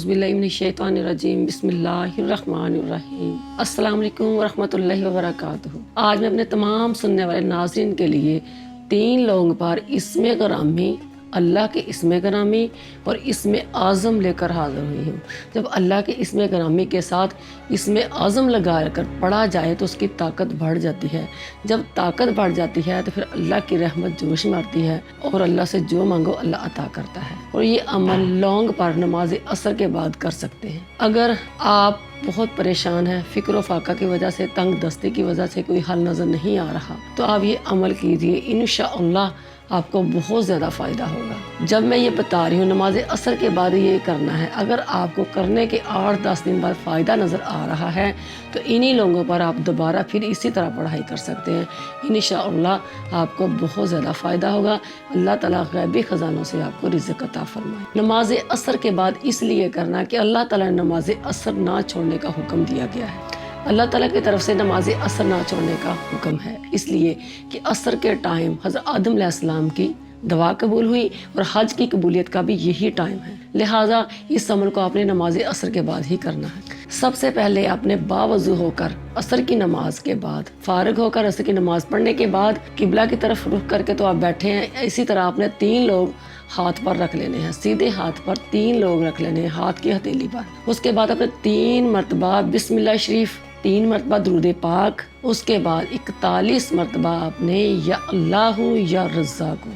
औज़ुबिल्लाहि मिनश्शैतानिर्रजीम बिस्मिल्लाहिर्रहमानिर्रहीम। अस्सलाम वालेकुम वरहमतुल्लाहि वबरकातुहू। आज मैं अपने तमाम सुनने वाले नाज़रीन के लिए 3 लोगों पर इसमें ग़रामी, अल्लाह के इसमें ग़रामी और इसमें आज़म लेकर हाज़िर हुई हूँ। जब अल्लाह के इसमें ग़रामी के साथ इसमें आज़म लगा कर पढ़ा जाए तो उसकी ताकत बढ़ जाती है। जब ताकत बढ़ जाती है तो फिर अल्लाह की रहमत जोश मारती है और अल्लाह से जो मांगो अल्लाह अता करता है। और ये अमल लौंग पर नमाज असर के बाद कर सकते हैं। अगर आप बहुत परेशान हैं, फ़िक्र व फाका की वजह से, तंग दस्ती की वजह से कोई हल नज़र नहीं आ रहा, तो आप ये अमल कीजिए, इंशाअल्लाह आपको बहुत ज़्यादा फ़ायदा होगा। जब मैं ये बता रही हूँ नमाज असर के बाद ये करना है, अगर आपको करने के 8-10 दिन बाद फ़ायदा नज़र आ रहा है तो इन्हीं लोगों पर आप दोबारा फिर इसी तरह पढ़ाई कर सकते हैं। इंशाअल्लाह आपको बहुत ज़्यादा फ़ायदा होगा। अल्लाह ताला गैबी ख़जानों से आपको रिज़्क़ अता फरमाए। नमाज असर के बाद इसलिए करना कि अल्लाह ताला ने नमाज असर ना छोड़ने का हुक्म दिया गया है। अल्लाह ताला की तरफ से नमाज असर ना छोड़ने का हुक्म है, इसलिए कि असर के टाइम हज़रत आदम अलैहिस्सलाम की दुआ कबूल हुई और हज की कबूलियत का भी यही टाइम है। लिहाजा इस अमल को आपने नमाज असर के बाद ही करना है। सबसे पहले आपने बावज़ू होकर असर की नमाज के बाद, फ़ारिग होकर असर की नमाज पढ़ने के बाद किबला की तरफ रुख करके तो आप बैठे हैं। इसी तरह आपने 3 लोग हाथ पर रख लेने हैं, सीधे हाथ पर 3 लोग रख लेने हैं, हाथ की हथेली पर। उसके बाद आपने 3 मरतबा बिस्मिल्लाह शरीफ, 3 मरतबा दुरूद पाक, उसके बाद 41 मरतबा आपने या अल्लाहु या रज़्ज़ाक़ु,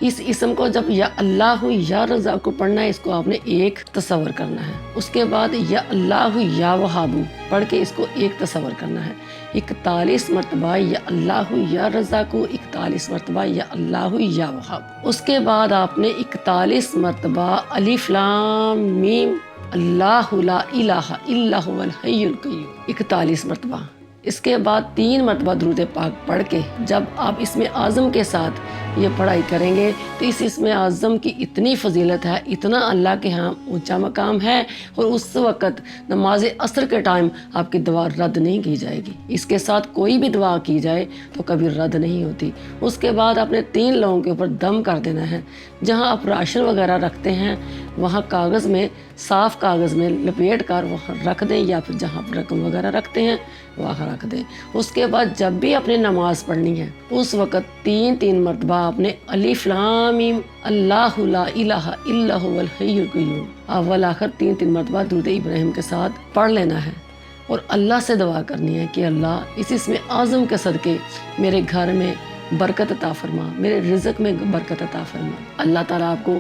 इस इसम को जब या अल्लाहु या रज़्ज़ाक़ु को पढ़ना है, इसको आपने एक तसव्वुर करना है। उसके बाद या अल्लाहु या वहाबु पढ़ के इसको एक तसव्वुर करना है। 41 मरतबा या अल्लाहु या रज़्ज़ाक़ु, 41 मरतबा या अल्लाहु या वहाबु। उसके बाद आपने 41 मरतबा अलिफ लाम मीम अल्लाहु ला इलाहा इल्ला हुवल हय्युल क़य्यूम 41 मरतबा। इसके बाद 3 मरतबा दुरूद पाक पढ़ के जब आप इसमें आज़म के साथ ये पढ़ाई करेंगे तो इस इसमें आज़म की इतनी फजीलत है, इतना अल्लाह के यहाँ ऊंचा मकाम है और उस वक़्त नमाज असर के टाइम आपकी दुआ रद्द नहीं की जाएगी। इसके साथ कोई भी दुआ की जाए तो कभी रद्द नहीं होती। उसके बाद आपने 3 लोगों के ऊपर दम कर देना है। जहाँ आप राशन वगैरह रखते हैं वहाँ कागज़ में, साफ़ कागज़ में लपेट कर वहाँ रख दें, या फिर जहाँ आप रकम वगैरह रखते हैं वहाँ रख दें। उसके बाद जब भी आपने नमाज़ पढ़नी है उस वक़्त 3-3 मरतबा आपने अलिफ लाम मीम अल्लाहु ला इलाहा इल्ला हुवल हय्युल क़य्यूम अव्वल आखिर 3-3 मरतबा दुरूद इब्राहिम के साथ पढ़ लेना है और अल्लाह से दुआ करनी है कि अल्लाह इसमें आज़म के सदक़े मेरे घर में बरकत अता फरमा, मेरे रिज़्क़ में बरकत अता फरमा। अल्लाह ताला आपको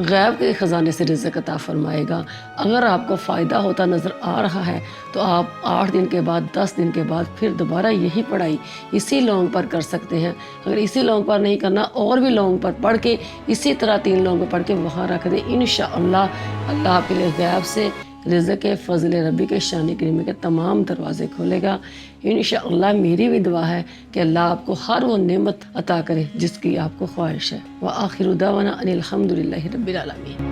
गैब के ख़जाने से रिज़्क़ अता फरमाएगा। अगर आपको फ़ायदा होता नज़र आ रहा है तो आप 8 दिन के बाद, 10 दिन के बाद फिर दोबारा यही पढ़ाई इसी लौंग पर कर सकते हैं। अगर इसी लौंग पर नहीं करना, और भी लौंग पर पढ़ के इसी तरह 3 लौंग पर पढ़ के वहाँ रख दें। इंशाअल्लाह अल्लाह आपके लिए गैब से रिज़्क़ के फ़ज़ल रब्बी के शान करीम के तमाम दरवाज़े खोलेगा। इंशाअल्लाह मेरी भी दुआ है कि अल्लाह आपको हर वो नेमत अता करे जिसकी आपको ख्वाहिश है। व आखिरु दावाना अनिल हम्दुलिल्लाहि रब्बिल आलमीन।